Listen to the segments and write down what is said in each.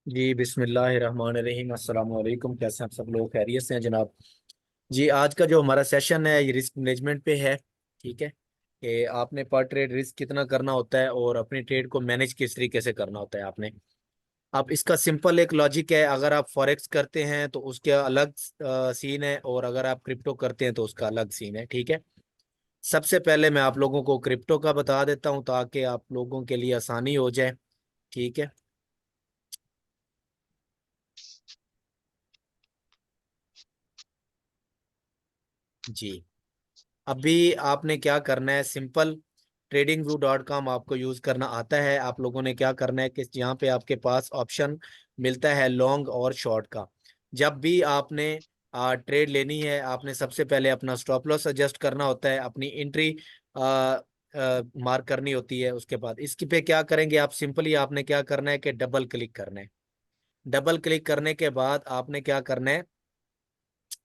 जी बिस्मिल्लाहिर्रहमानिर्रहीम। अस्सलाम वालेकुम। कैसे हैं आप सब लोग? खैरियत से हैं जनाब? जी, आज का जो हमारा सेशन है ये रिस्क मैनेजमेंट पे है। ठीक है कि आपने पर ट्रेड रिस्क कितना करना होता है और अपनी ट्रेड को मैनेज किस तरीके से करना होता है आपने। अब इसका सिंपल एक लॉजिक है, अगर आप फॉरेक्स करते हैं तो उसके अलग सीन है, और अगर आप क्रिप्टो करते हैं तो उसका अलग सीन है। ठीक है, सबसे पहले मैं आप लोगों को क्रिप्टो का बता देता हूँ ताकि आप लोगों के लिए आसानी हो जाए। ठीक है जी, अभी आपने क्या करना है, सिंपल tradingview.com आपको यूज करना आता है। आप लोगों ने क्या करना है कि यहाँ पे आपके पास ऑप्शन मिलता है लॉन्ग और शॉर्ट का। जब भी आपने ट्रेड लेनी है, आपने सबसे पहले अपना स्टॉप लॉस एडजस्ट करना होता है, अपनी एंट्री मार्क करनी होती है। उसके बाद इसकी पे क्या करेंगे आप, सिंपली आपने क्या करना है कि डबल क्लिक करना है। डबल क्लिक करने के बाद आपने क्या करना है,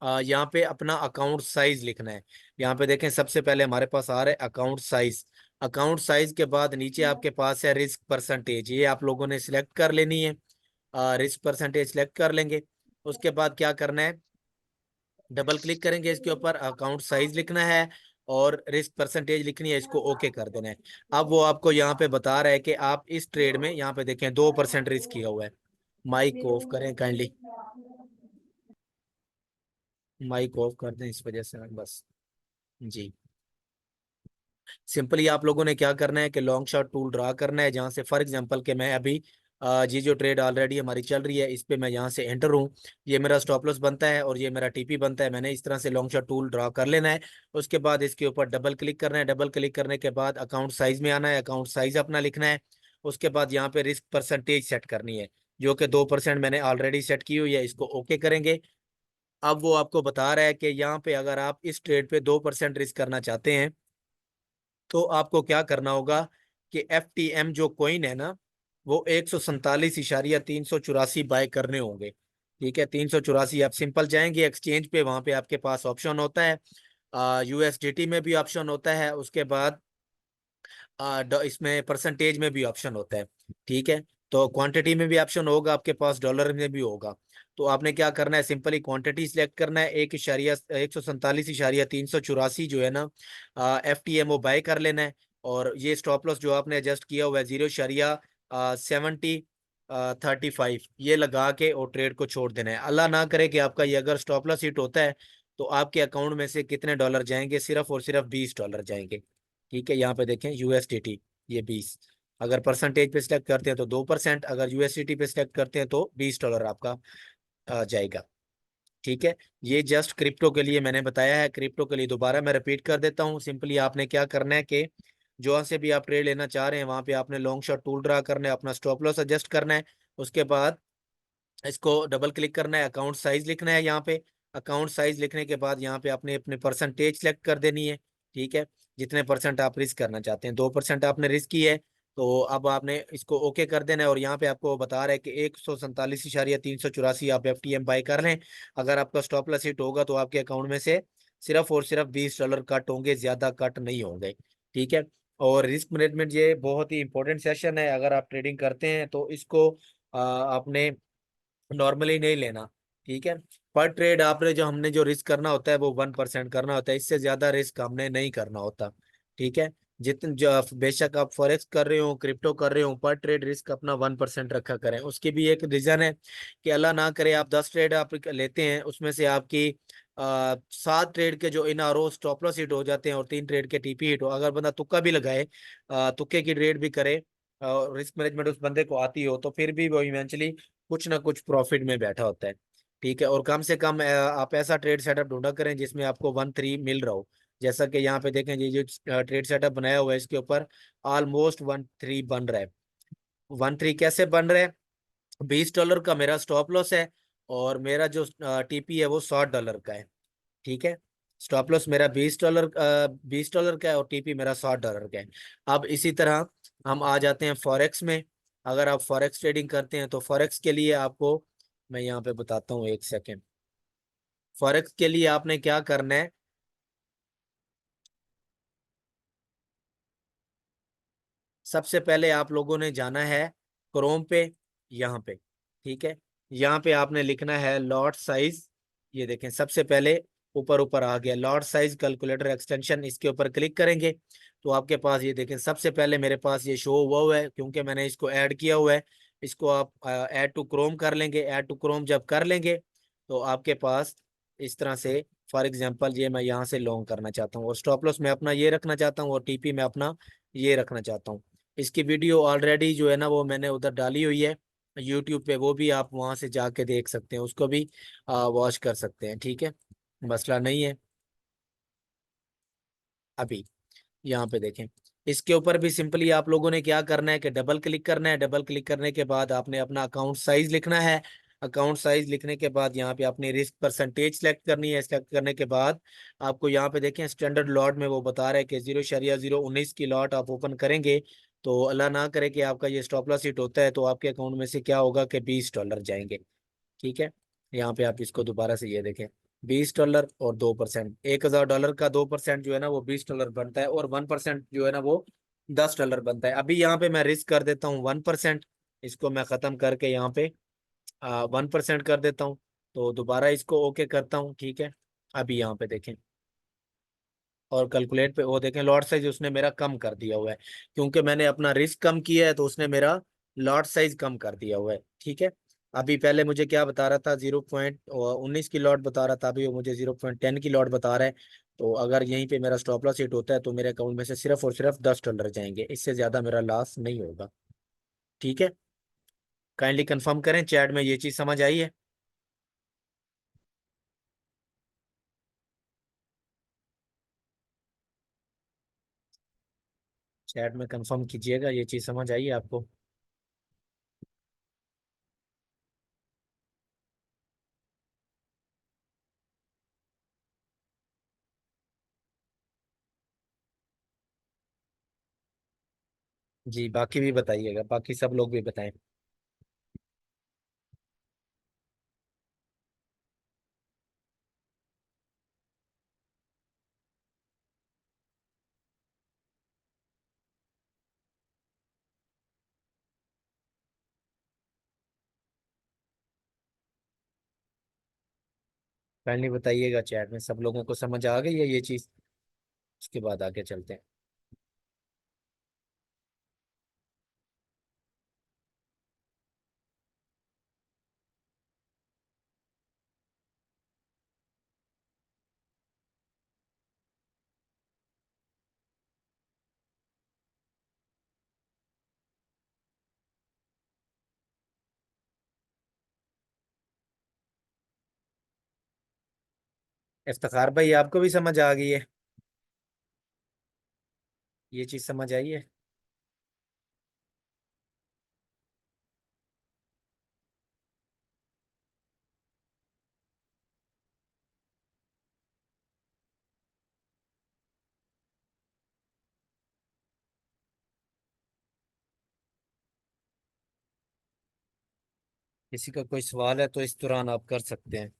यहाँ पे अपना अकाउंट साइज लिखना है। यहाँ पे देखें, सबसे पहले हमारे पास आ रहा है अकाउंट साइज। अकाउंट साइज के बाद नीचे आपके पास है रिस्क परसेंटेज, ये आप लोगों ने सिलेक्ट कर लेनी है। रिस्क परसेंटेज सिलेक्ट कर लेंगे। उसके बाद क्या करना है, डबल क्लिक करेंगे इसके ऊपर, अकाउंट साइज लिखना है और रिस्क परसेंटेज लिखनी है, इसको ओके कर देना है। अब वो आपको यहाँ पे बता रहा है कि आप इस ट्रेड में, यहाँ पे देखें 2% रिस्क किया हुआ है। माइक ऑफ करें काइंडली, माइक ऑफ कर दें इस वजह से बस। जी, सिंपली आप लोगों ने क्या करना है कि लॉन्ग शॉट टूल ड्रा करना है, जहां से फॉर एग्जांपल कि मैं अभी ये जो ट्रेड ऑलरेडी हमारी चल रही है इस पे मैं यहाँ से एंटर हूँ। ये मेरा स्टॉप लॉस बनता है और ये मेरा टीपी बनता है। मैंने इस तरह से लॉन्ग शॉट टूल ड्रा कर लेना है। उसके बाद इसके ऊपर डबल क्लिक करना है। डबल क्लिक करने के बाद अकाउंट साइज में आना है, अकाउंट साइज अपना लिखना है। उसके बाद यहाँ पे रिस्क परसेंटेज सेट करनी है, जो कि 2% मैंने ऑलरेडी सेट की हुई है, इसको ओके करेंगे। अब वो आपको बता रहा है कि यहाँ पे अगर आप इस ट्रेड पे 2% रिस्क करना चाहते हैं तो आपको क्या करना होगा कि FTM जो कॉइन है ना, वो 147.384 बाय करने होंगे। ठीक है, 384। आप सिंपल जाएंगे एक्सचेंज पे, वहां पे आपके पास ऑप्शन होता है, USDT में भी ऑप्शन होता है। उसके बाद इसमें परसेंटेज में भी ऑप्शन होता है। ठीक है, तो क्वांटिटी में भी ऑप्शन होगा आपके पास, डॉलर में भी होगा। तो आपने क्या करना है, सिंपली क्वांटिटी सिलेक्ट करना है, 147.384 जो है ना FTM वो बाय कर लेना है। और ये स्टॉप लॉस जो आपने एडजस्ट किया हुआ है 0.7035 ये लगा के और ट्रेड को छोड़ देना है। अल्लाह ना करे कि आपका ये अगर स्टॉप लॉस हिट होता है तो आपके अकाउंट में से कितने डॉलर जाएंगे, सिर्फ और सिर्फ $20 जाएंगे। ठीक है, यहाँ पे देखें USDT, ये 20। अगर परसेंटेज पे सिलेक्ट करते हैं तो 2%, अगर USDT पे सिलेक्ट करते हैं तो $20 आपका जाएगा। ठीक है, ये जस्ट क्रिप्टो के लिए मैंने बताया है। क्रिप्टो के लिए दोबारा मैं रिपीट कर देता हूँ। सिंपली आपने क्या करना है कि जहाँ से भी आप ट्रेड लेना चाह रहे हैं वहां पे आपने लॉन्ग शॉट टूल ड्रा करना है, अपना स्टॉप लॉस एडजस्ट करना है। उसके बाद इसको डबल क्लिक करना है, अकाउंट साइज लिखना है यहाँ पे। अकाउंट साइज लिखने के बाद यहाँ पे आपने अपने परसेंटेज सेलेक्ट कर देनी है। ठीक है, जितने परसेंट आप रिस्क करना चाहते हैं, 2% आपने रिस्क की है, तो अब आपने इसको ओके कर देना है। और यहाँ पे आपको बता रहा है कि 147.384 आप FTM बाय कर लें। अगर आपका स्टॉप लॉस हिट होगा तो आपके अकाउंट में से सिर्फ और सिर्फ $20 कट होंगे, ज्यादा कट नहीं होंगे। ठीक है, और रिस्क मैनेजमेंट ये बहुत ही इंपॉर्टेंट सेशन है। अगर आप ट्रेडिंग करते हैं तो इसको आपने नॉर्मली नहीं लेना। ठीक है, पर ट्रेड आपने जो हमने जो रिस्क करना होता है वो 1% करना होता है, इससे ज्यादा रिस्क हमने नहीं करना होता। ठीक है, जितने जो बेशक आप फॉरेक्स कर रहे हो, क्रिप्टो कर रहे हो, पर ट्रेड रिस्क अपना 1% रखा करें। उसकी भी एक रीजन है कि अल्लाह ना करे आप 10 ट्रेड आप लेते हैं, उसमें से आपकी 7 ट्रेड के जो इन आर स्टॉप लॉस हिट हो जाते हैं और 3 ट्रेड के TP हिट हो। अगर बंदा तुक्का भी लगाए, तुक्के की ट्रेड भी करे, रिस्क मैनेजमेंट उस बंदे को आती हो, तो फिर भी वो इवेंचुअली कुछ ना कुछ प्रॉफिट में बैठा होता है। ठीक है, और कम से कम आप ऐसा ट्रेड सेटअप ढूंढा करें जिसमें आपको 1-3 मिल रहा हो। जैसा कि यहाँ पे देखें, ये जो ट्रेड सेटअप बनाया हुआ है इसके ऊपर ऑलमोस्ट 1-3 बन रहा है। 1-3 कैसे बन रहा है, $20 का मेरा स्टॉप लॉस है और मेरा जो TP है वो $100 का है। ठीक है, स्टॉप लॉस मेरा $20 का है और TP मेरा $100 का है। अब इसी तरह हम आ जाते हैं फॉरेक्स में। अगर आप फॉरेक्स ट्रेडिंग करते हैं तो फॉरेक्स के लिए आपको मैं यहाँ पे बताता हूँ, एक सेकेंड। फॉरेक्स के लिए आपने क्या करना है, सबसे पहले आप लोगों ने जाना है क्रोम पे, यहाँ पे। ठीक है। यहाँ पे आपने लिखना है लॉट साइज। ये देखें सबसे पहले ऊपर ऊपर आ गया लॉट साइज कैलकुलेटर एक्सटेंशन, इसके ऊपर क्लिक करेंगे तो आपके पास ये देखें सबसे पहले मेरे पास ये शो हुआ हुआ है क्योंकि मैंने इसको ऐड किया हुआ है। इसको आप ऐड टू क्रोम कर लेंगे। ऐड टू क्रोम जब कर लेंगे तो आपके पास इस तरह से, फॉर एग्जांपल ये मैं यहाँ से लॉन्ग करना चाहता हूँ और स्टॉप लॉस मैं अपना ये रखना चाहता हूँ और टीपी मैं अपना ये रखना चाहता हूँ। इसकी वीडियो ऑलरेडी जो है ना वो मैंने उधर डाली हुई है यूट्यूब पे, वो भी आप वहां से जाके देख सकते हैं, उसको भी वॉच कर सकते हैं। ठीक है, मसला नहीं है। अभी यहाँ पे देखें, इसके ऊपर भी सिंपली आप लोगों ने क्या करना है कि डबल क्लिक करना है। डबल क्लिक करने के बाद आपने अपना अकाउंट साइज लिखना है। अकाउंट साइज लिखने के बाद यहाँ पे अपनी रिस्क परसेंटेज सेलेक्ट करनी है। सेलेक्ट करने के बाद आपको यहाँ पे देखें स्टैंडर्ड लॉट में वो बता रहा है कि 0.019 की लॉट आप ओपन करेंगे तो अल्लाह ना करे कि आपका ये स्टॉप लॉस हिट होता है तो आपके अकाउंट में से क्या होगा कि $20 जाएंगे। ठीक है, यहाँ पे आप इसको दोबारा से ये देखें, $20 और 2%, $1,000 का 2% जो है ना वो $20 बनता है और 1% जो है ना वो $10 बनता है। अभी यहाँ पे मैं रिस्क कर देता हूँ 1%। इसको मैं खत्म करके यहाँ पे 1% कर देता हूँ। तो दोबारा इसको ओके करता हूँ। ठीक है, अभी यहाँ पे देखें और कैलकुलेट पे वो देखें लॉट साइज उसने मेरा कम कर दिया हुआ है क्योंकि मैंने अपना रिस्क कम किया है तो उसने मेरा लॉट साइज कम कर दिया हुआ है। ठीक है, अभी पहले मुझे क्या बता रहा था, 0.19 की लॉट बता रहा था, अभी वो मुझे 0.10 की लॉट बता रहा है। तो अगर यहीं पे मेरा स्टॉप लॉस हिट होता है तो मेरे अकाउंट में से सिर्फ और सिर्फ $10 जाएंगे, इससे ज्यादा मेरा लॉस नहीं होगा। ठीक है, काइंडली कंफर्म करें चैट में ये चीज समझ आई है। चैट में कंफर्म कीजिएगा ये चीज समझ आई है आपको। जी बाकी भी बताइएगा, बाकी सब लोग भी बताएं। काइंडली बताइएगा चैट में सब लोगों को समझ आ गई है ये चीज। उसके बाद आगे चलते हैं। इफ्तिखार भाई आपको भी समझ आ गई है, ये चीज समझ आई है। किसी का कोई सवाल है तो इस दौरान आप कर सकते हैं।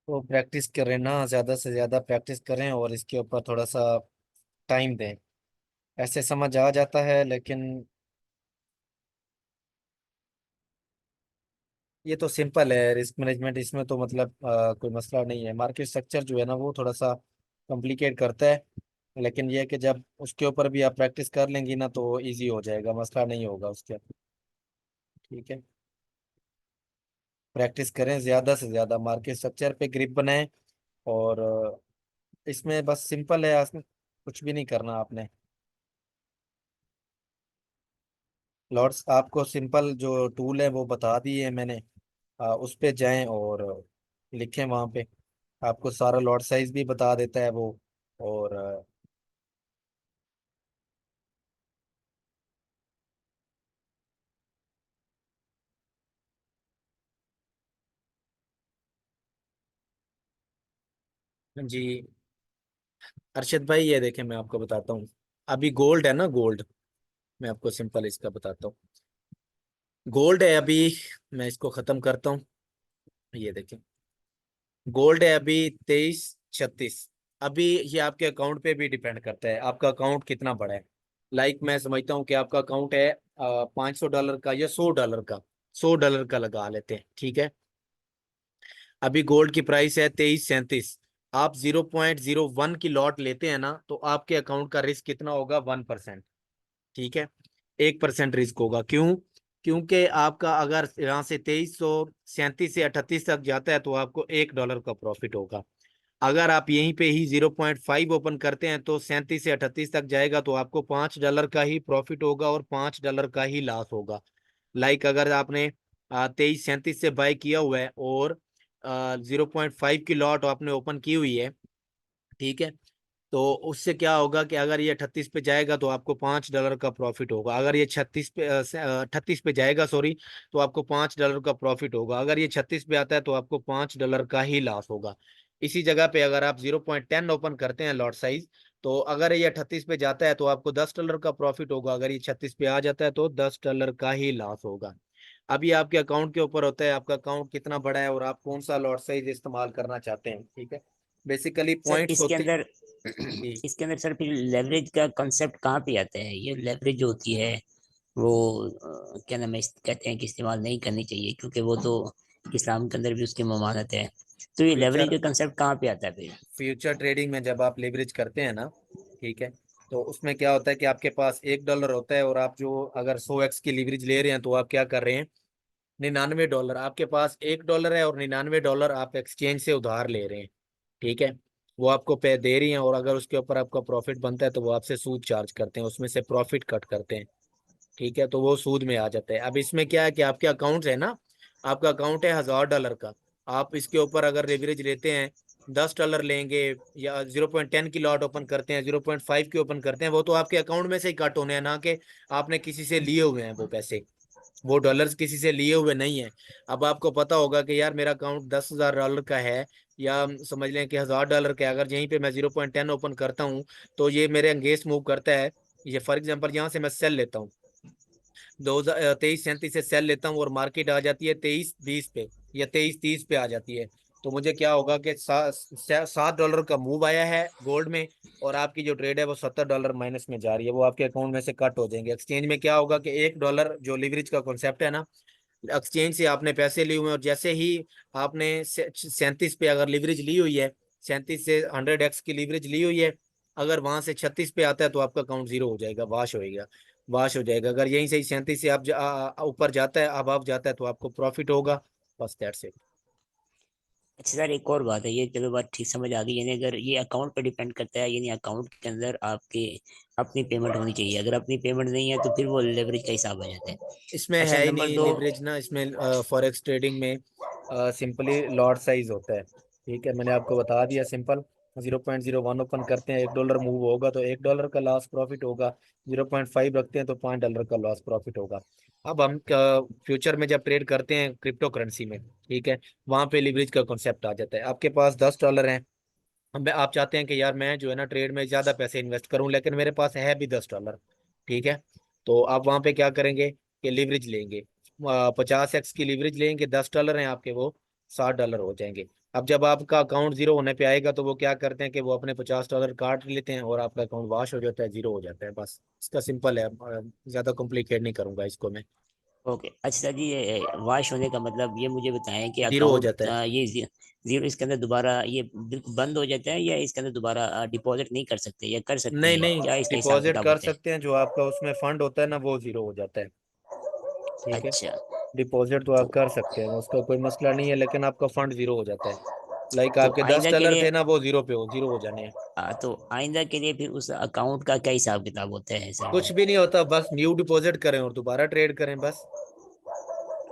तो प्रैक्टिस करें ना, ज्यादा से ज्यादा प्रैक्टिस करें और इसके ऊपर थोड़ा सा टाइम दें। ऐसे समझ आ जाता है लेकिन ये तो सिंपल है रिस्क मैनेजमेंट, इसमें तो मतलब कोई मसला नहीं है। मार्केट स्ट्रक्चर जो है ना वो थोड़ा सा कॉम्प्लिकेट करता है, लेकिन ये है कि जब उसके ऊपर भी आप प्रैक्टिस कर लेंगी ना तो इजी हो जाएगा, मसला नहीं होगा उसके। ठीक है, प्रैक्टिस करें ज्यादा से ज्यादा, मार्केट स्ट्रक्चर पे ग्रिप बनाएं और इसमें बस सिंपल है, इसमें कुछ भी नहीं करना आपने। लॉर्ड्स आपको सिंपल जो टूल है वो बता दिए हैं मैंने, उस पे जाएं और लिखें वहां पे, आपको सारा लॉट साइज भी बता देता है वो। और जी अरशद भाई, ये देखें मैं आपको बताता हूँ। अभी गोल्ड है ना, गोल्ड, मैं आपको सिंपल इसका बताता हूँ। गोल्ड है अभी, मैं इसको खत्म करता हूँ। ये देखें, गोल्ड है अभी 2336। अभी ये आपके अकाउंट पे भी डिपेंड करता है, आपका अकाउंट कितना बड़ा है। लाइक मैं समझता हूँ कि आपका अकाउंट है $500 का या $100 का। $100 का लगा लेते हैं, ठीक है। अभी गोल्ड की प्राइस है 2337। आप 0.01 की लॉट लेते हैं ना, तो आपके अकाउंट का रिस्क कितना होगा? 1%। ठीक है, 1% रिस्क होगा। क्यों? क्योंकि आपका अगर यहाँ से 2337 से 38 तक जाता है तो आपको $1 का प्रॉफिट होगा। अगर आप यहीं पे ही 0.5 ओपन करते हैं तो 37 से 38 तक जाएगा तो आपको $5 का ही प्रॉफिट होगा और $5 का ही लॉस होगा। लाइक अगर आपने 2337 से बाय किया हुआ है और 0.5 की लॉट आपने ओपन की हुई है, ठीक है, तो उससे क्या होगा कि अगर ये 38 पे जाएगा तो आपको $5 का प्रॉफिट होगा। अगर ये 38 पे जाएगा, सॉरी, तो आपको $5 का प्रॉफिट होगा। अगर ये 36 पे आता है तो आपको $5 का ही लॉस होगा। इसी जगह पे अगर आप 0.10 ओपन करते हैं लॉट साइज, तो अगर ये 38 पे जाता है तो आपको $10 का प्रॉफिट होगा। अगर ये 36 पे आ जाता है तो $10 का ही लॉस होगा। अभी आपके अकाउंट के ऊपर होता है, आपका अकाउंट कितना बड़ा है और आप कौन सा लॉट साइज इस्तेमाल करना चाहते हैं, ठीक है। बेसिकली सर पॉइंट्स इसके होते अंदर जी। इसके अंदर सर फिर लेवरेज का कॉन्सेप्ट कहाँ पे आता है? ये लेवरेज जो होती है वो क्या नाम है, कहते हैं कि इस्तेमाल नहीं करनी चाहिए, क्योंकि वो तो इस्लाम के अंदर भी उसकी ममानत है। तो ये लेवरेज फ्यूचर का कंसेप्ट कहाँ पे आता है फिर? फ्यूचर ट्रेडिंग में जब आप लेवरेज करते हैं ना, ठीक है, तो उसमें क्या होता है कि आपके पास $1 होता है और आप जो अगर 100x की लीवरेज ले रहे हैं तो आप क्या कर रहे हैं? $99, आपके पास $1 है और $99 आप एक्सचेंज से उधार ले रहे हैं, ठीक है। वो आपको पे दे रही हैं और अगर उसके ऊपर आपका प्रॉफिट बनता है तो वो आपसे सूद चार्ज करते हैं, उसमें से प्रॉफिट कट करते हैं, ठीक है, तो वो सूद में आ जाता है। अब इसमें क्या है कि आपके अकाउंट है ना, आपका अकाउंट है $1000 का। आप इसके ऊपर अगर लेवरेज लेते हैं, $10 लेंगे या 0.10 की लॉट ओपन करते हैं, 0.5 की ओपन करते हैं, वो तो आपके अकाउंट में से ही कट होने हैं, ना कि आपने किसी से लिए हुए हैं वो पैसे। वो डॉलर्स किसी से लिए हुए नहीं है। अब आपको पता होगा कि यार मेरा अकाउंट $10,000 का है, या हम समझ लें कि $1000 का है। अगर यहीं पे मैं 0.10 ओपन करता हूँ तो ये मेरे अगेंस्ट मूव करता है। ये फॉर एग्जांपल यहाँ से मैं सेल लेता हूँ, 2337 से सेल लेता हूँ और मार्केट आ जाती है 2320 पे या 2330 पे आ जाती है, तो मुझे क्या होगा कि $7 का मूव आया है गोल्ड में, और आपकी जो ट्रेड है वो $70 माइनस में जा रही है, वो आपके अकाउंट में से कट हो जाएंगे। एक्सचेंज में क्या होगा कि $1 जो लिवरेज का कॉन्सेप्ट है ना, एक्सचेंज से आपने पैसे लिए हुए हैं और जैसे ही आपने 37 पे अगर लीवरेज ली हुई है, 37 से 100x की लीवरेज ली हुई है, अगर वहां से 36 पे आता है तो आपका अकाउंट जीरो हो जाएगा, वाश होएगा, वाश हो जाएगा। अगर यहीं से ही 37 से आप ऊपर जाता है, अब जाता है तो आपको प्रॉफिट होगा। बस दैट्स इट। अच्छा सर, एक और बात है, ये चलो बात ठीक समझ आ गई। यानी अगर ये अकाउंट पे डिपेंड करता है, यानी अकाउंट के अंदर आपके अपनी पेमेंट होनी चाहिए। अगर अपनी पेमेंट नहीं है तो फिर वो लेवरेज का हिसाब आ जाता है। इसमें अच्छा, है ही नंबर नहीं दो। लिवरेज ना, इसमें फॉरेक्स ट्रेडिंग में सिंपली लॉट साइज होता है, ठीक है, मैंने आपको बता दिया सिंपल। 0.01 ओपन करते हैं, $1 मूव होगा तो $1 का लॉस प्रॉफिट होगा। 0.5 रखते हैं तो $5 का लॉस प्रॉफिट होगा। अब हम फ्यूचर में जब ट्रेड करते हैं क्रिप्टो करेंसी में, ठीक है, वहां पे लिवरेज का कॉन्सेप्ट आ जाता है। आपके पास $10 हैं, हम आप चाहते हैं कि यार मैं जो है ना ट्रेड में ज्यादा पैसे इन्वेस्ट करूं, लेकिन मेरे पास है भी $10, ठीक है, तो आप वहां पे क्या करेंगे कि लिवरेज लेंगे, 50x की लिवरेज लेंगे, $10 हैं आपके, वो $60 हो जाएंगे। अब जब आपका अकाउंट जीरो होने पे आएगा तो वो क्या करते हैं कि वो अपने $50 काट लेते हैं और आपका अकाउंट वॉश हो जाता है, जीरो हो जाता है। बस इसका सिंपल है, ज्यादा कॉम्प्लिकेट नहीं करूंगा इसको मैं। ओके, अच्छा जी, ये वाश होने का मतलब ये मुझे बताएं कि जीरो हो अकाउंट जाता है। ये जीरो इसके अंदर दोबारा ये बिल्कुल बंद हो जाता है, या इसके अंदर दोबारा डिपॉजिट नहीं कर सकते, या कर सकते नहीं हैं? नहीं, क्या इसका हिसाब डिपॉजिट किताब कर होता है? सकते हैं, जो आपका उसमें फंड होता है ना वो जीरो हो जाता है, ठीक है। अच्छा। डिपॉजिट तो तो आप कर सकते हैं, उसका कोई मसला नहीं है, लेकिन आपका फंड जीरो हो जाता है। लाइक तो आपके दस आइंदा के डॉलर लिए थे ना, वो जीरो हो जाने हैं। तो आइंदा के लिए फिर उस अकाउंट का क्या हिसाब किताब होता है सर? कुछ भी नहीं होता, बस न्यू डिपॉजिट करें और दोबारा ट्रेड करें बस।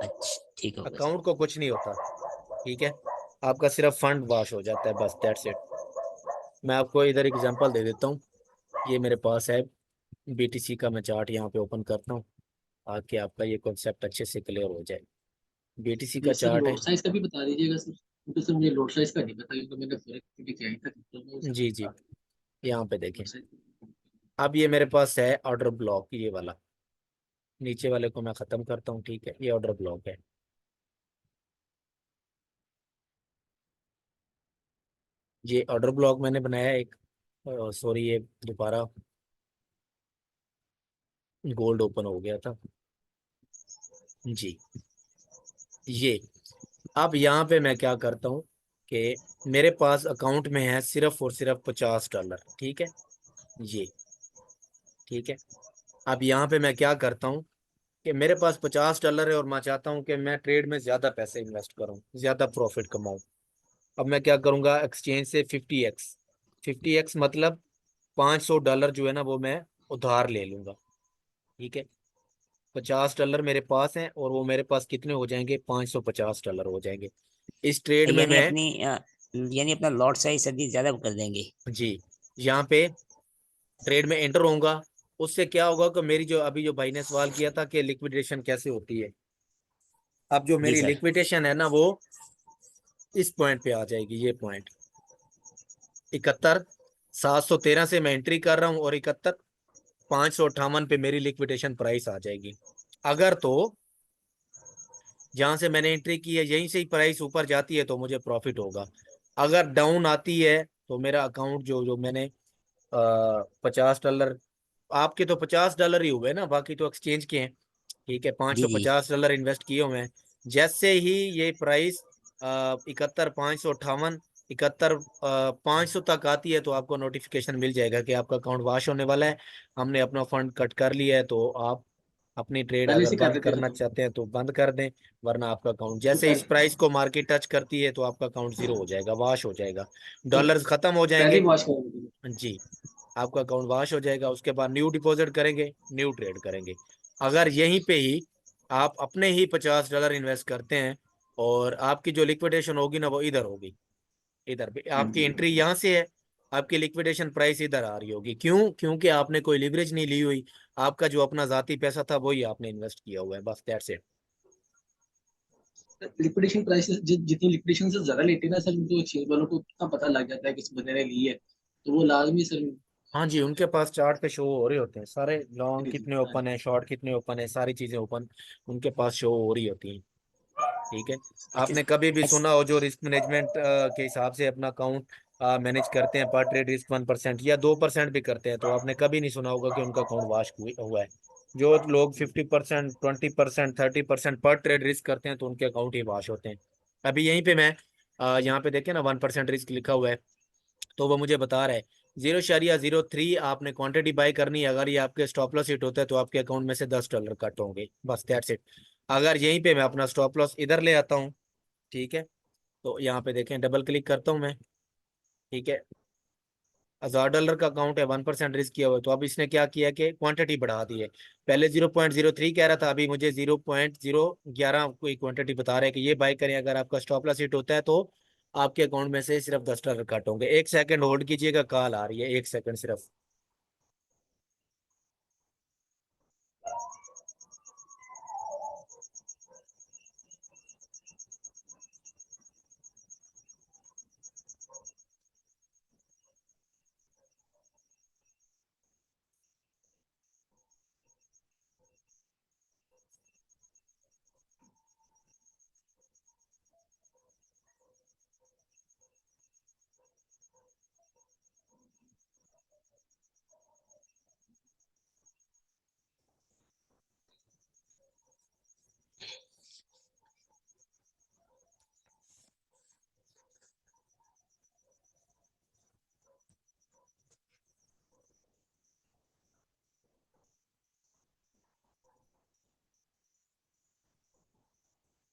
अच्छा, ठीक होगा सर। अकाउंट को कुछ नहीं होता, ठीक है, आपका सिर्फ फंड वॉश हो जाता है, बस दैट्स इट। मैं आपको इधर एग्जांपल दे देता हूँ। ये मेरे पास है BTC का, मैं चार्ट यहाँ पे ओपन करता हूँ ताकि आपका ये कॉन्सेप्ट अच्छे से क्लियर हो जाए। BTC का ये सर चार्ट है। लॉट साइज का भी बता दीजिएगा सर। तो सर मुझे लोड साइज का नहीं पता, क्योंकि मैंने फॉरेक्स किया ही था, तो मैं उसका जी नहीं जी, बता यहाँ पे देखें। Load size. अब ये मेरे पास है ऑर्डर ब्लॉक, ये वाला। नीचे वाले को मैं खत्म करता हूँ, ठीक है, ये ऑर्डर ब्लॉक है। ये ऑर्डर ब्लॉक मैंने बनाया एक, सॉरी ये दोबारा गोल्ड ओपन हो गया था। जी, ये अब यहाँ पे मैं क्या करता हूँ कि मेरे पास अकाउंट में है सिर्फ और सिर्फ $50, ठीक है। ये ठीक है। अब यहाँ पे मैं क्या करता हूँ कि मेरे पास $50 है और मैं चाहता हूँ कि मैं ट्रेड में ज्यादा पैसे इन्वेस्ट करूँ, ज्यादा प्रॉफिट कमाऊँ। अब मैं क्या करूंगा, एक्सचेंज से 50x, 50x मतलब $500 जो है ना वो मैं उधार ले लूंगा, ठीक है। $50 मेरे पास हैं और वो मेरे पास कितने हो जाएंगे, $550 हो जाएंगे। इस ट्रेड में यानी मैं, अपनी यानी अपना लॉट साइज सदी ज्यादा कर देंगे। जी, यहाँ पे ट्रेड में एंटर होऊंगा। उससे क्या होगा कि मेरी जो अभी जो भाई ने सवाल किया था कि लिक्विडेशन कैसे होती है, अब जो जी मेरी सर। लिक्विडेशन है ना वो इस पॉइंट पे आ जाएगी। ये पॉइंट 71,713 से मैं एंट्री कर रहा हूँ और 71,558 पे मेरी लिक्विडेशन प्राइस आ जाएगी। अगर तो जहां से मैंने एंट्री की है यहीं से ही प्राइस ऊपर जाती है तो मुझे प्रॉफिट होगा। अगर डाउन आती है तो मेरा अकाउंट जो जो मैंने $50, आपके तो $50 ही हुए ना, बाकी तो एक्सचेंज के हैं, ठीक है। पाँच जी सौ जी। पचास डॉलर इन्वेस्ट किए हुए हैं। जैसे ही ये प्राइस 71,558, 71,500 तक आती है तो आपको नोटिफिकेशन मिल जाएगा कि आपका अकाउंट वॉश होने वाला है, हमने अपना फंड कट कर लिया है। तो आप अपनी ट्रेड पहले अगर से कर बंद देते करना सर हम। चाहते हैं तो बंद कर दें, वरना आपका अकाउंट तो जैसे इस पहले प्राइस को मार्केट टच करती है तो आपका अकाउंट जीरो हो जाएगा, वॉश हो जाएगा, तो डॉलर्स खत्म हो पहले जाएंगे। ही वॉश कर देते। जी, आपका अकाउंट वॉश हो जाएगा। उसके बाद न्यू डिपॉजिट करेंगे, न्यू ट्रेड करेंगे। अगर यहीं पे ही आप अपने ही $50 इन्वेस्ट करते हैं और आपकी जो लिक्विडेशन होगी ना वो इधर होगी, इधर पे हाँ आपकी जी। एंट्री यहाँ से है, आपकी लिक्विडेशन प्राइस इधर आ रही होगी। क्यों? क्योंकि आपने कोई लिवरेज नहीं ली हुई, आपका जो अपना जाती पैसा था वही आपने इन्वेस्ट किया हुआ है, बस दैट्स इट। लिक्विडेशन प्राइसेस जितनी लिक्विडेशन से ज्यादा लेते हैं ना सर, उनको एक्सचेंज वालों को इतना पता लग जाता है कि इस बंदे ने ली है, तो वो लाजमी सर। हाँ जी, उनके पास चार्ट पे शो हो रहे होते हैं सारे, लॉन्ग जी जी, कितने हाँ ओपन जी। है, शॉर्ट कितने ओपन है, सारी चीजें ओपन उनके पास शो हो रही होती हैं, ठीक है। अच्छा आपने कभी भी अच्छा। सुना हो जो रिस्क मैनेजमेंट के हिसाब से अपना अकाउंट मैनेज करते हैं, पर ट्रेड रिस्क 1% या 2% भी करते हैं, तो आपने कभी नहीं सुना होगा कि उनका अकाउंट वाश हुआ है। जो लोग 50%, 20%, 30% पर ट्रेड रिस्क करते हैं तो उनके अकाउंट ही वाश होते हैं। अभी यहीं पे मैं यहाँ पे देखें ना 1% रिस्क लिखा हुआ है, तो वो मुझे बता रहा है 0.03 आपने क्वांटिटी बाय करनी है। अगर ये आपके स्टॉप लॉस हिट होता है तो आपके अकाउंट में से $10 कट होंगे, बस दैट्स इट। अगर यहीं पे मैं अपना स्टॉप लॉस इधर ले आता हूँ, ठीक है, तो यहाँ पे देखें, डबल क्लिक करता हूँ मैं, ठीक है। $1,000 का अकाउंट है, 1% रिस्क किया हुआ है, तो अब इसने क्या किया कि क्वांटिटी बढ़ा दी है। पहले 0.03 कह रहा था, अभी मुझे 0.011 कोई क्वांटिटी बता रहा है कि ये बाय करें। अगर आपका स्टॉप लॉस हिट होता है तो आपके अकाउंट में से सिर्फ $10 कट होंगे। 1 सेकंड होल्ड कीजिएगा, कॉल आ रही है, 1 सेकंड सिर्फ।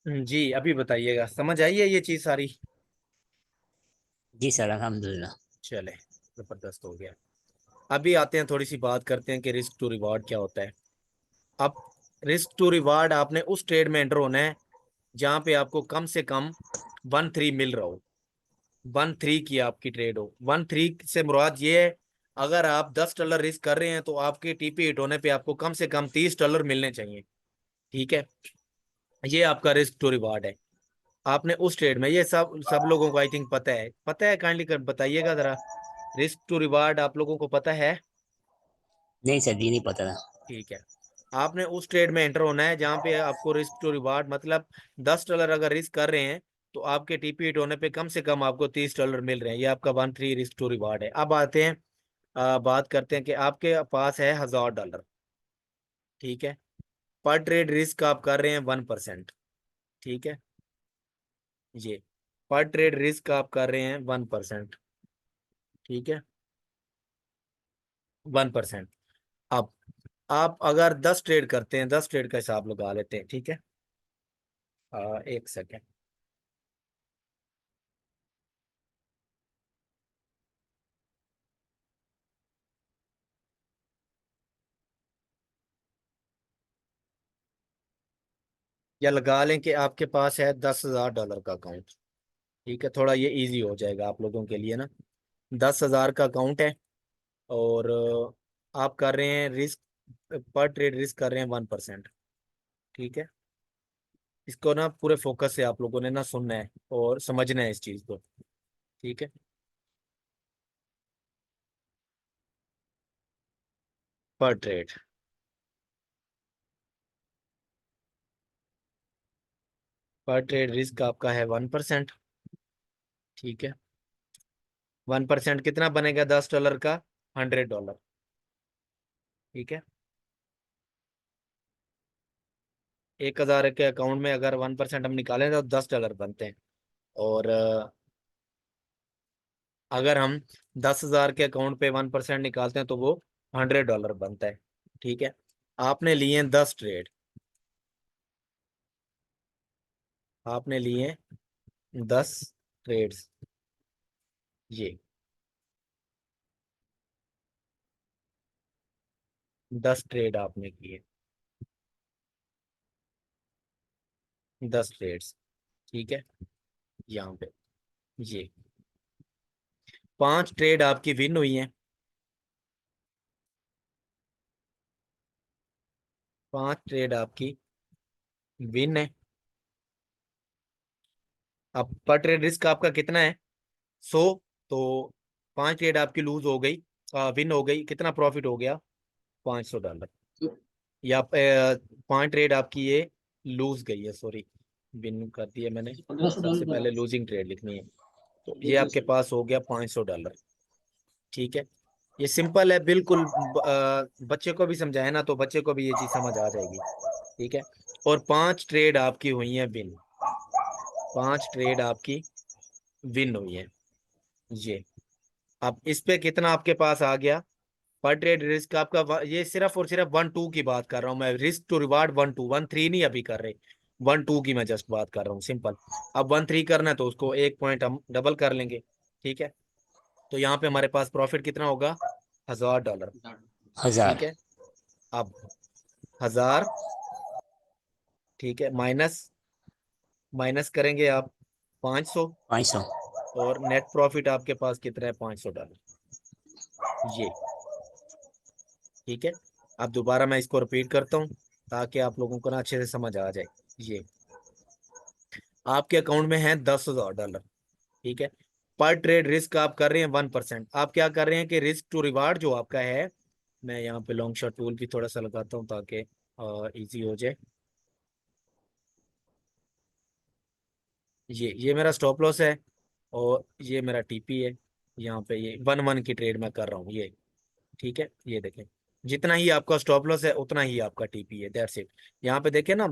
जी, अभी बताइएगा, समझ आई है ये चीज सारी? जी सर अल्हम्दुलिल्लाह। चले, जबरदस्त हो गया। अभी आते हैं, थोड़ी सी बात करते हैं कि रिस्क टू रिवार्ड क्या होता है। अब रिस्क टू रिवार्ड आपने उस ट्रेड में एंटर होना है जहां पे आपको कम से कम 1.3 मिल रहा हो, 1.3 की आपकी ट्रेड हो। 1.3 से मुराद ये है, अगर आप $10 रिस्क कर रहे हैं तो आपके टीपी हिट होने पे आपको कम से कम $30 मिलने चाहिए, ठीक है। ये आपका रिस्क टू रिवार्ड है। आपने उस ट्रेड में, ये सब लोगों को आई थिंक पता है, काइंडली कर बताइएगा जरा। रिस्क टू रिवार्ड आप लोगों को पता है? नहीं सर जी, नहीं पता था। ठीक है। आपने उस ट्रेड में एंटर होना है जहां पे आपको रिस्क टू रिवार्ड, मतलब $10 अगर रिस्क कर रहे हैं तो आपके टीपी हिट होने पे कम से कम आपको $30 मिल रहे हैं। ये आपका 1 3 रिस्क टू रिवार्ड है। अब आते हैं, बात करते हैं कि आपके पास है $1000। ठीक है। पर ट्रेड रिस्क आप कर रहे हैं 1%। ठीक है। ये पर ट्रेड रिस्क आप कर रहे हैं 1%। ठीक है। 1%। अब आप अगर 10 ट्रेड करते हैं, 10 ट्रेड का हिसाब लगा लेते हैं। ठीक है। एक सेकेंड। या लगा लें कि आपके पास है $10,000 का अकाउंट। ठीक है, थोड़ा ये इजी हो जाएगा आप लोगों के लिए ना। 10,000 का अकाउंट है, और आप कर रहे हैं रिस्क, पर ट्रेड रिस्क कर रहे हैं 1%। ठीक है। इसको ना पूरे फोकस से आप लोगों ने ना सुनना है और समझना है इस चीज को। ठीक है। पर ट्रेड, पर ट्रेड रिस्क आपका है 1%। ठीक है। 1% कितना बनेगा $10 का? $100। ठीक है। 1,000 के अकाउंट में अगर 1% हम निकालें तो $10 बनते हैं। और अगर हम 10,000 के अकाउंट पे 1% निकालते हैं तो वो $100 बनता है। ठीक है। आपने लिए 10 ट्रेड, आपने लिए 10 ट्रेड्स। ये 10 ट्रेड आपने किए, 10 ट्रेड्स। ठीक है। यहाँ पे ये 5 ट्रेड आपकी विन हुई हैं। 5 ट्रेड आपकी विन है। अब पर ट्रेड रिस्क आपका कितना है? 100। तो 5 ट्रेड आपकी लूज हो गई, विन हो गई, कितना प्रॉफिट हो गया? $500। तो या 5 ट्रेड आपकी ये लूज गई है, सॉरी, विन कर दिया मैंने। 1,500 डॉलर सबसे बना। पहले लूजिंग ट्रेड लिखनी है। तो ये बिल्कुल आपके सही। पास हो गया $500। ठीक है। ये सिंपल है बिल्कुल। बच्चे को भी समझाए ना तो बच्चे को भी ये चीज समझ आ जाएगी। ठीक है। और 5 ट्रेड आपकी हुई है विन, 5 ट्रेड आपकी विन हुई है। ये अब इस पे कितना आपके पास आ गया? पर ट्रेड रिस्क आपका ये सिर्फ और सिर्फ 1 2 की बात कर रहा हूँ मैं। रिस्क टू रिवार्ड 1 2, 1 3 नहीं अभी कर रहे। 1 2 की मैं जस्ट बात कर रहा हूँ, सिंपल। अब 1 3 करना है तो उसको एक पॉइंट हम डबल कर लेंगे। ठीक है। तो यहाँ पे हमारे पास प्रॉफिट कितना होगा? $1,000। 1000। ठीक है। अब 1,000, ठीक है, माइनस, माइनस करेंगे आप 500। 500। और नेट प्रॉफिट आपके पास कितना है? $500। ये ठीक है। अब दोबारा मैं इसको रिपीट करता हूँ ताकि आप लोगों को ना अच्छे से समझ आ जाए। ये आपके अकाउंट में है $10,000। ठीक है। पर ट्रेड रिस्क आप कर रहे हैं 1%। आप क्या कर रहे हैं कि रिस्क टू रिवार्ड जो आपका है, मैं यहाँ पे लॉन्ग शॉट टूल भी थोड़ा सा लगाता हूँ ताकि इजी हो जाए। ये मेरा स्टॉप लॉस है, और ये मेरा टीपी है। यहाँ पे ये 1 1 की ट्रेड मैं कर रहा हूँ ये। ठीक है। ये देखें, जितना ही आपका स्टॉप लॉस है उतना ही आपका टीपी है, दैट्स इट। यहाँ पे देखें ना,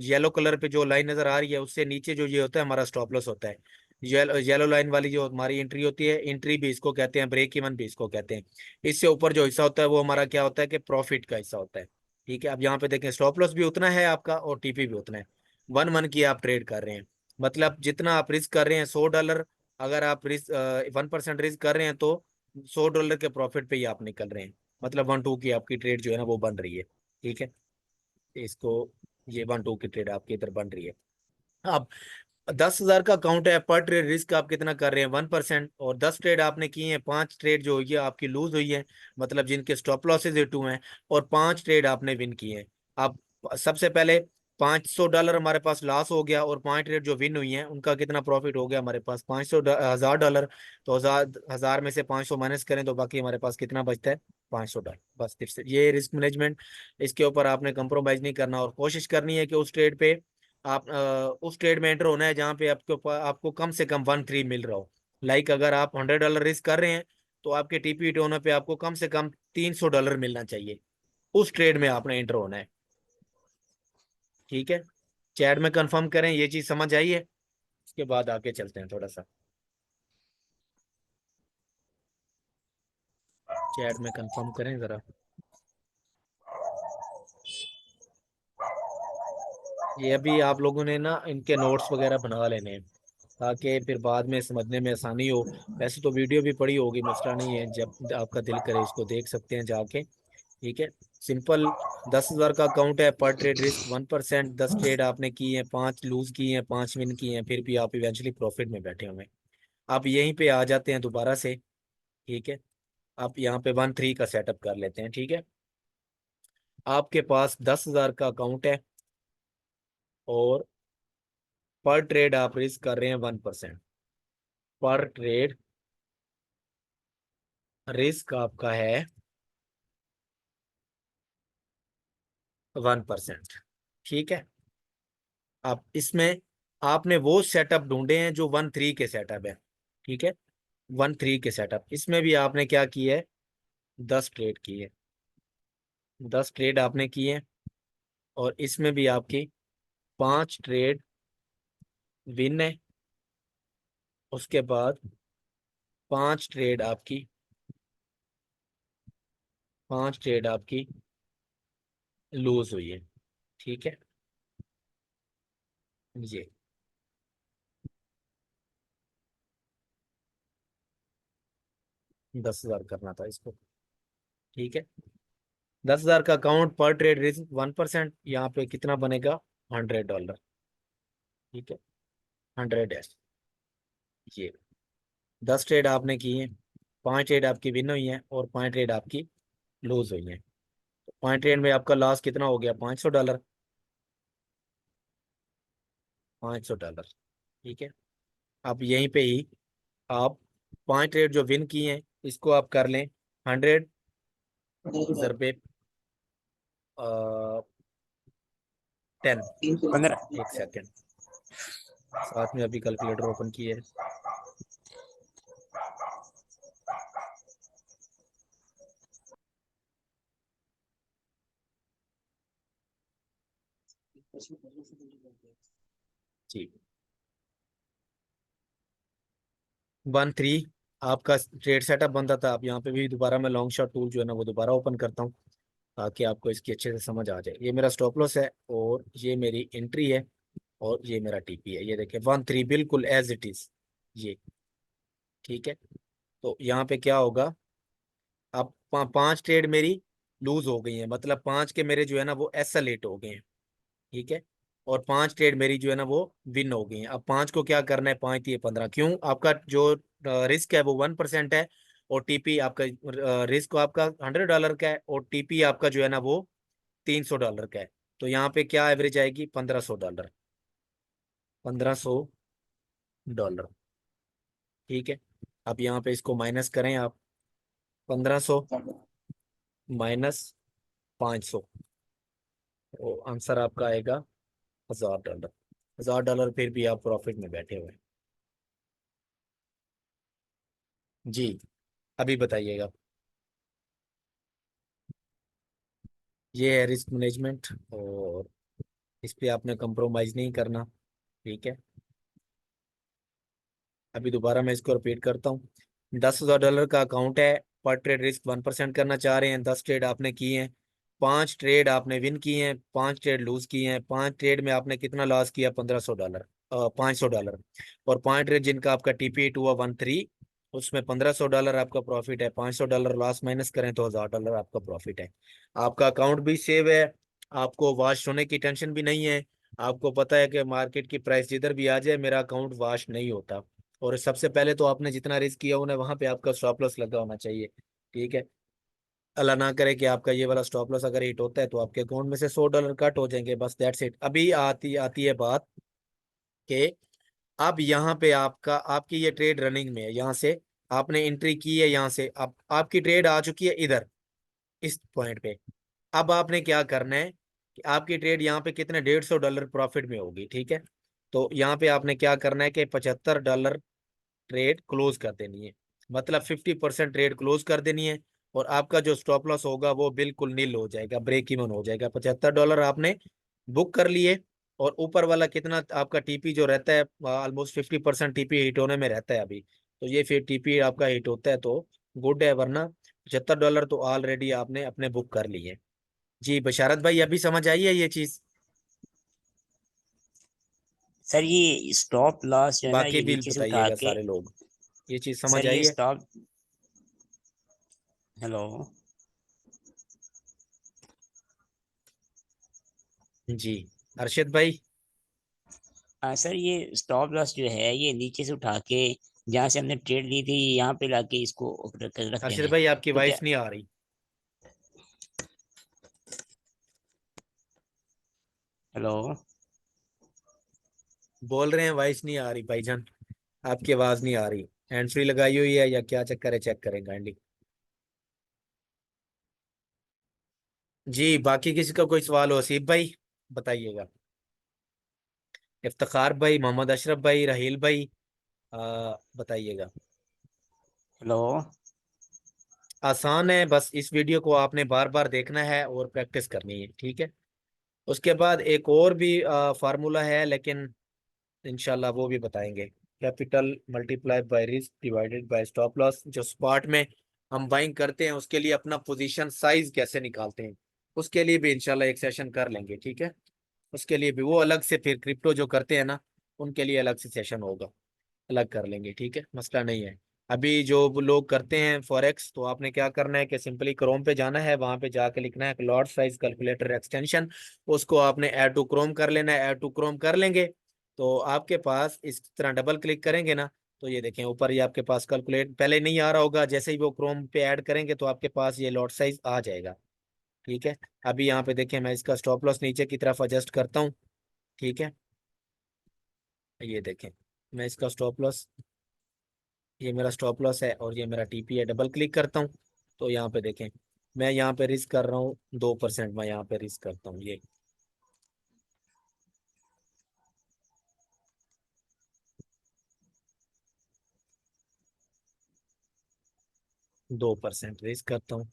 येलो कलर पे जो लाइन नजर आ रही है उससे नीचे जो ये होता है हमारा स्टॉप लॉस होता है। येलो लाइन वाली जो हमारी एंट्री होती है, एंट्री भी इसको कहते हैं, ब्रेक इवन भी इसको कहते हैं। इससे ऊपर जो हिस्सा होता है वो हमारा क्या होता है कि प्रॉफिट का हिस्सा होता है। ठीक है। अब यहाँ पे देखें, स्टॉप लॉस भी उतना है आपका और टीपी भी उतना है। 1 1 की आप ट्रेड कर रहे हैं, मतलब जितना आप रिस्क कर रहे हैं $100, अगर आप रिस्क 1% रिस्क कर रहे हैं तो $100 के प्रॉफिट पे ही आप निकल रहे हैं। मतलब 1 2 की आपकी ट्रेड जो है ना वो बन रही है। ठीक है। इसको, ये 1 2 की ट्रेड आपकी इधर बन रही है। अब 10,000 का अकाउंट है, पर ट्रेड रिस्क आप कितना कर रहे हैं? 1%। और 10 ट्रेड आपने की है, 5 ट्रेड जो हुई है आपकी लूज हुई है, मतलब जिनके स्टॉप लॉसेज हिट हुए हैं। और 5 ट्रेड आपने विन किए हैं। अब सबसे पहले $500 हमारे पास लॉस हो गया, और 5 ट्रेड जो विन हुई हैं उनका कितना प्रॉफिट हो गया हमारे पास? 1000 डॉलर। तो हजार में से 500 माइनस करें तो बाकी हमारे पास कितना बचता है? $500। बस फिर से ये रिस्क मैनेजमेंट, इसके ऊपर आपने कंप्रोमाइज नहीं करना, और कोशिश करनी है कि उस ट्रेड पे आप उस ट्रेड में एंटर होना है जहाँ पे आपको कम से कम 1-3 मिल रहा हो। लाइक अगर आप $100 रिस्क कर रहे हैं तो आपके टीपी टोनर पे आपको कम से कम $300 मिलना चाहिए। उस ट्रेड में आपने एंटर होना है। ठीक है, चैट में कंफर्म करें ये चीज समझ आई है। उसके बाद आगे चलते हैं थोड़ा सा, चैट में कंफर्म करें जरा। ये अभी आप लोगों ने ना इनके नोट्स वगैरह बना लेने हैं ताकि फिर बाद में समझने में आसानी हो। वैसे तो वीडियो भी पड़ी होगी, मसला नहीं है, जब आपका दिल करे इसको देख सकते हैं जाके। ठीक है, सिंपल। 10,000 का अकाउंट है, पर ट्रेड रिस्क 1%। 10 ट्रेड आपने की है, 5 लूज की हैं, 5 विन की हैं, फिर भी आप इवेंचुअली प्रॉफिट में बैठे हुए हैं। आप यहीं पे आ जाते हैं दोबारा से। ठीक है, आप यहाँ पे 1-3 का सेटअप कर लेते हैं। ठीक है, आपके पास 10,000 का अकाउंट है और पर ट्रेड आप रिस्क कर रहे हैं 1%। पर ट्रेड रिस्क आपका है 1%। ठीक है, आप इसमें आपने वो सेटअप ढूंढे हैं जो 1-3 के सेटअप है। ठीक है, 1-3 के सेटअप, इसमें भी आपने क्या किया है? 10 ट्रेड की है। 10 ट्रेड आपने की है, और इसमें भी आपकी 5 ट्रेड विन है। उसके बाद 5 ट्रेड आपकी 5 ट्रेड आपकी लूज हुई है। ठीक है जी, 10,000 करना था इसको। ठीक है, 10,000 का अकाउंट, पर ट्रेड रिस्क 1%, यहाँ पे कितना बनेगा? $100। ठीक है, 100 है ये। 10 ट्रेड आपने की हैं, 5 ट्रेड आपकी विन हुई हैं, और 5 ट्रेड आपकी लूज हुई हैं। तो 5 ट्रेड में आपका लॉस कितना हो गया? $500। $500। ठीक है, आप यहीं पे ही आप 5 ट्रेड जो विन की हैं इसको आप कर लें 100 ज़रबे 10। 15। एक सेकेंड, साथ में अभी कैलकुलेटर ओपन किए है। जी, 1-3 आपका ट्रेड सेटअप बनता था। आप यहाँ पे भी दोबारा मैं लॉन्ग शॉट टूल जो है ना वो दोबारा ओपन करता हूँ ताकि आपको इसकी अच्छे से समझ आ जाए। ये मेरा स्टॉप लॉस है, और ये मेरी एंट्री है, और ये मेरा टीपी है। ये देखिए 1-3 बिल्कुल एज इट इज ये। ठीक है, तो यहाँ पे क्या होगा? अब 5 ट्रेड मेरी लूज हो गई है, मतलब 5 के मेरे जो है ना वो एसलेट हो गए हैं। ठीक है, और 5 ट्रेड मेरी जो है ना वो विन हो गई हैं। अब 5 को क्या करना है? 5-3-15। क्यों? आपका जो रिस्क है वो 1% है, और टीपी आपका रिस्क आपका $100 का है, और टीपी आपका जो है ना वो $300 का है। तो यहाँ पे क्या एवरेज आएगी? $1,500। $1,500। ठीक है, अब यहाँ पे इसको माइनस करें आप। 1,500 -500, तो आंसर आपका आएगा $1,000। $1,000 फिर भी आप प्रॉफिट में बैठे हुए हैं। जी, अभी बताइएगा। ये है रिस्क मैनेजमेंट, और इस पे आपने कंप्रोमाइज नहीं करना। ठीक है, अभी दोबारा मैं इसको रिपीट करता हूँ। $10,000 का अकाउंट है, पर ट्रेड रिस्क 1% करना चाह रहे हैं। 10 ट्रेड आपने की हैं, 5 ट्रेड आपने विन की हैं, 5 ट्रेड लूज की हैं। 5 ट्रेड में आपने कितना लॉस किया? $1,500, $500। और 5 ट्रेड जिनका आपका टीपी हुआ 1-3, उसमें $1,500 आपका प्रॉफिट है। $500 लॉस माइनस करें तो $1,000 आपका प्रॉफिट है। आपका अकाउंट भी सेव है, आपको वॉश होने की टेंशन भी नहीं है। आपको पता है कि मार्केट की प्राइस जिधर भी आ जाए मेरा अकाउंट वॉश नहीं होता। और सबसे पहले तो आपने जितना रिस्क किया उन्हें वहां पे आपका स्टॉप लॉस लगा होना चाहिए। ठीक है, अल्लाह ना करे कि आपका ये वाला स्टॉप लॉस अगर हिट होता है तो आपके अकाउंट में से $100 कट हो जाएंगे, बस दैट्स इट। अभी आती आती है बात कि अब यहाँ पे आपका आपकी ये ट्रेड रनिंग में है, यहाँ से आपने एंट्री की है, यहाँ से अब आपकी ट्रेड आ चुकी है इधर इस पॉइंट पे। अब आपने क्या करना है कि आपकी ट्रेड यहाँ पे कितने $150 प्रॉफिट में होगी, ठीक है। तो यहाँ पे आपने क्या करना है कि $75 ट्रेड क्लोज कर देनी है, मतलब 50% ट्रेड क्लोज कर देनी है। और आपका जो स्टॉप लॉस होगा वो बिल्कुल नील हो जाएगा, ब्रेक इवन हो जाएगा। $75 आपने बुक कर लिए। और ऊपर वाला कितना आपका टीपी जो रहता है, ऑलमोस्ट 50% टीपी हिट होने में रहता है अभी। तो ये फिर टीपी आपका हिट होता है तो गुड है, वरना $75 तो ऑलरेडी आपने अपने बुक कर लिए। जी बशारत भाई, अभी समझ आई है ये चीज? सर ये स्टॉप लॉस जो है ना, बाकी ये भी नीचे से उठा बताइएगा के। सारे लोग, ये चीज सर समझ आई ये है? Stop, hello. जी अरशद भाई। हाँ सर, ये स्टॉप लॉस जो है ये नीचे से उठा के जहाँ से हमने ट्रेड ली थी यहाँ पे लाके इसको रख देना अरशद है। भाई आपकी तो क्या, वॉइस नहीं आ रही। हेलो। बोल रहे हैं वॉइस नहीं आ रही भाईजान, आपकी आवाज नहीं आ रही। हैंड फ्री लगाई हुई है या क्या चक्कर है, चेक करें काइंडली। जी बाकी किसी का कोई सवाल हो, हसीब भाई बताइएगा। इफ्तिखार भाई, मोहम्मद अशरफ भाई, राहील भाई, बताइएगा। हेलो। आसान है, बस इस वीडियो को आपने बार बार देखना है और प्रैक्टिस करनी है, ठीक है। उसके बाद एक और भी फार्मूला है, लेकिन इंशाल्लाह वो भी बताएंगे। Capital multiply by risk divided by stop loss, जो स्पॉट में हम बाइंग करते हैं उसके लिए अपना पोजीशन साइज कैसे निकालते हैं, उसके लिए भी इंशाल्लाह एक सेशन कर लेंगे, ठीक है। उसके लिए भी वो अलग से, फिर क्रिप्टो जो करते हैं ना उनके लिए अलग से सेशन होगा, अलग कर लेंगे, ठीक है, मसला नहीं है। अभी जो वो लोग करते हैं फॉरेक्स, तो आपने क्या करना है कि सिंपली क्रोम पे जाना है, वहां पे जाके लिखना है लॉट साइज कैलकुलेटर एक्सटेंशन। उसको आपने ऐड टू क्रोम कर लेना है, ऐड टू क्रोम कर लेंगे तो आपके पास इस तरह डबल क्लिक करेंगे ना, तो ये देखें ऊपर, ये आपके पास कैलकुलेट पहले नहीं आ रहा होगा, जैसे ही वो क्रोम पे ऐड करेंगे तो आपके पास ये लॉट साइज आ जाएगा, ठीक है। अभी यहाँ पे देखें, मैं इसका स्टॉप लॉस नीचे की तरफ एडजस्ट करता हूँ, ठीक है। ये देखें, मैं इसका स्टॉप लॉस, ये मेरा स्टॉप लॉस है और ये मेरा टीपी है, डबल क्लिक करता हूँ तो यहाँ पे देखें, मैं यहाँ पे रिस्क कर रहा हूँ 2%, मैं यहाँ पे रिस्क करता हूँ ये 2% रिस्क करता हूँ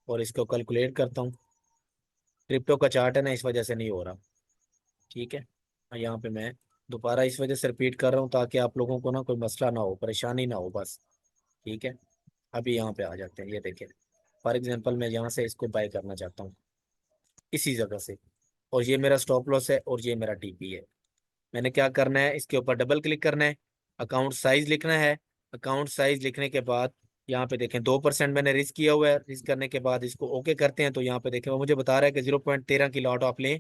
और इसको कैलकुलेट करता हूँ। क्रिप्टो का चार्ट है ना, इस वजह से नहीं हो रहा, ठीक है। और यहाँ पे मैं दोबारा इस वजह से रिपीट कर रहा हूँ ताकि आप लोगों को ना कोई मसला ना हो, परेशानी ना हो बस, ठीक है। अभी यहाँ पे आ जाते हैं, ये देखें फॉर एग्जांपल मैं यहाँ से इसको बाय करना चाहता हूँ इसी जगह से, और ये मेरा स्टॉप लॉस है और ये मेरा टीपी है। मैंने क्या करना है, इसके ऊपर डबल क्लिक करना है, अकाउंट साइज लिखना है। अकाउंट साइज लिखने के बाद यहाँ पे देखें 2% मैंने रिस्क किया हुआ है, रिस्क करने के बाद इसको ओके करते हैं तो यहाँ पे देखें वो मुझे बता रहा है कि 0.13 की लॉट आप लें।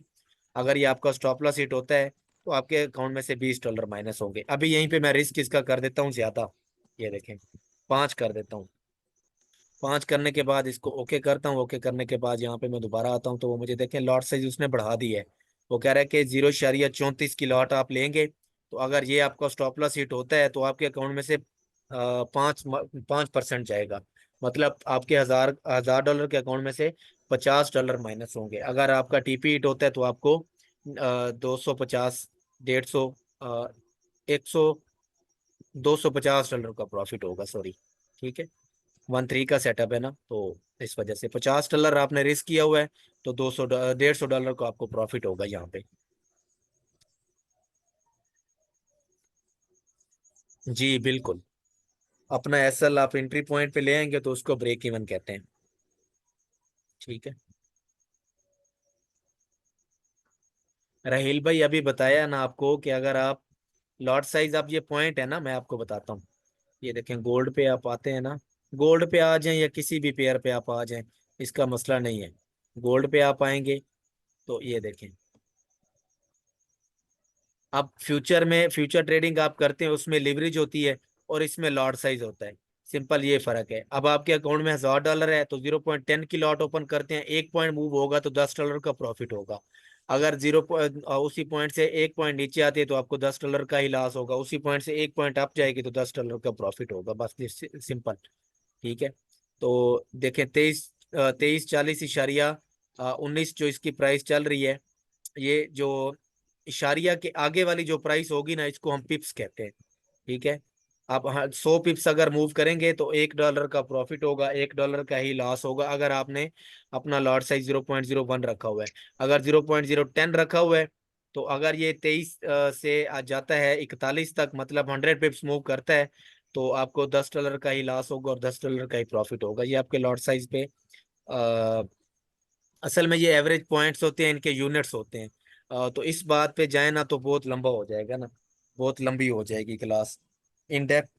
अगर ये आपका स्टॉप लॉस हिट होता है तो आपके अकाउंट में से $20 माइनस होंगे। अभी यहीं पे मैं रिस्क इसका कर देता हूँ ज्यादा, ये देखें 5 कर देता हूँ। 5 करने के बाद इसको ओके करता हूँ, ओके करने के बाद यहाँ पे मैं दोबारा आता हूँ तो वो मुझे देखें लॉट साइज उसने बढ़ा दी है। वो कह रहा है कि 0.34 की लॉट आप लेंगे, तो अगर ये आपका स्टॉप लॉस हिट होता है तो आपके अकाउंट में से 5% जाएगा, मतलब आपके $1000 के अकाउंट में से $50 माइनस होंगे। अगर आपका टीपी हिट होता है तो आपको 250, 150, 100, $250 का प्रॉफिट होगा, सॉरी, ठीक है। 1.3 का सेटअप है ना, तो इस वजह से $50 आपने रिस्क किया हुआ है, तो 150 का आपको प्रॉफिट होगा यहाँ पे। जी बिल्कुल, अपना एसएल आप एंट्री पॉइंट पे ले आएंगे तो उसको ब्रेक इवन कहते हैं, ठीक है। राहील भाई अभी बताया ना आपको कि अगर आप लॉट साइज, आप ये पॉइंट है ना, मैं आपको बताता हूँ। ये देखें गोल्ड पे आप आते हैं ना, गोल्ड पे आ जाएं या किसी भी पेयर पे आप आ जाएं, इसका मसला नहीं है। गोल्ड पे आप आएंगे तो ये देखें, आप फ्यूचर में फ्यूचर ट्रेडिंग आप करते हैं उसमें लिवरेज होती है और इसमें लॉट साइज होता है। सिंपल ये फर्क है। अब आपके अकाउंट में $1000 है तो 0.10 की लॉट ओपन करते हैं, 1 पॉइंट मूव होगा तो $10 का प्रॉफिट होगा। अगर उसी पॉइंट से 1 पॉइंट नीचे आती है तो आपको $10 का ही लॉस होगा, उसी पॉइंट से 1 पॉइंट अप जाएगी तो $10 का प्रॉफिट होगा, बस सिंपल। ठीक है। तो देखें 2340.19 जो इसकी प्राइस चल रही है, ये जो इशारिया के आगे वाली जो प्राइस होगी ना, इसको हम पिप्स कहते हैं। ठीक है। आप 100 पिप्स अगर मूव करेंगे तो $1 का प्रॉफिट होगा, $1 का ही लॉस होगा अगर आपने अपना लॉट साइज 0.01 रखा हुआ है। अगर 0.010 रखा हुआ है तो अगर ये 23 से आ जाता है 41 तक, मतलब 100 पिप्स मूव करता है, तो आपको $10 का ही लॉस होगा और $10 का ही प्रॉफिट होगा। ये आपके लॉट साइज पे असल में ये एवरेज पॉइंट्स होते हैं, इनके यूनिट्स होते हैं। तो इस बात पे जाए ना तो बहुत लंबा हो जाएगा ना, बहुत लंबी हो जाएगी क्लास। इन डेप्थ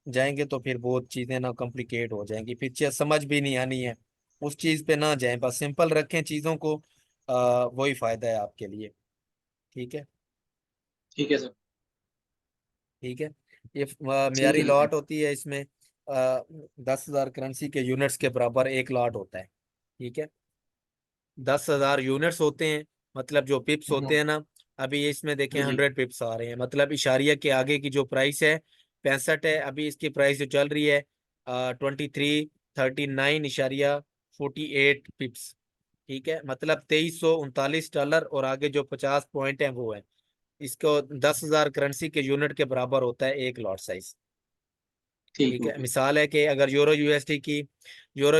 जाएंगे तो फिर बहुत चीजें ना कॉम्प्लिकेट हो जाएंगी, फिर चीज समझ भी नहीं आनी है। उस चीज पे ना जाएं, बस सिंपल रखें चीजों को, वही फायदा है आपके लिए। ठीक है। ठीक है सर। ठीक है। ये ठीक मियारी है सर। लॉट होती है, इसमें 10,000 करेंसी के यूनिट्स के बराबर एक लॉट होता है। ठीक है। 10,000 यूनिट्स होते हैं, मतलब जो पिप्स होते हैं ना। अभी इसमें देखें जी 100 पिप्स आ रहे हैं, मतलब इशारिया के आगे की जो प्राइस है 65 है, अभी इसकी प्राइस जो चल रही है 2339.48 पिप्स। ठीक है, मतलब $2339 और आगे जो 50 पॉइंट है वो है। इसको 10,000 करेंसी के यूनिट के बराबर होता है एक लॉट साइज। ठीक ठीक है। ओके। मिसाल है कि अगर यूरो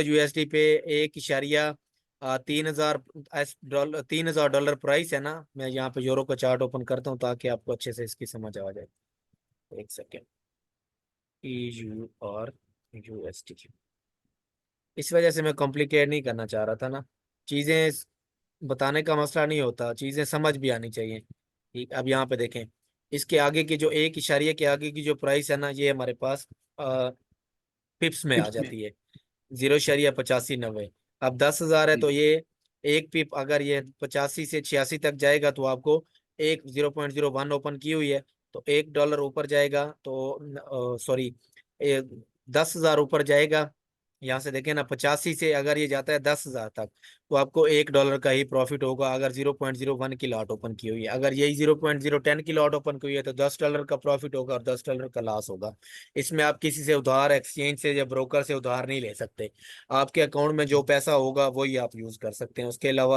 यूएसडी पे 1 इशारिया 3,000 $3,000 प्राइस है ना। मैं यहाँ पे यूरो का चार्ट ओपन करता हूँ ताकि आपको अच्छे से इसकी समझ आ जाए। एक सेकेंड। EUR USD, इस वजह से मैं कॉम्प्लिकेट नहीं करना चाह रहा था ना। चीजें बताने का मसला नहीं होता, चीजें समझ भी आनी चाहिए। ठीक, अब यहाँ पे देखें इसके आगे की जो 1 इशारिया के आगे की जो प्राइस है ना, ये हमारे पास पिप्स में आ टिप्स में। जाती है, 0.8590। अब 10,000 है जी तो ये एक पिप अगर ये 85 से 86 तक जाएगा तो आपको एक 0.01 ओपन की हुई है तो $1 ऊपर जाएगा, तो सॉरी 10,000 ऊपर जाएगा। यहाँ से देखें ना, 85 से अगर ये जाता है 10,000 तक तो आपको $1 का ही प्रॉफिट होगा अगर 0.01 की लॉट ओपन की हुई है। अगर यही 0.010 की लॉट ओपन की हुई है तो $10 का प्रॉफिट होगा और $10 का लॉस होगा। इसमें आप किसी से उधार, एक्सचेंज से या ब्रोकर से उधार नहीं ले सकते। आपके अकाउंट में जो पैसा होगा वही आप यूज कर सकते हैं, उसके अलावा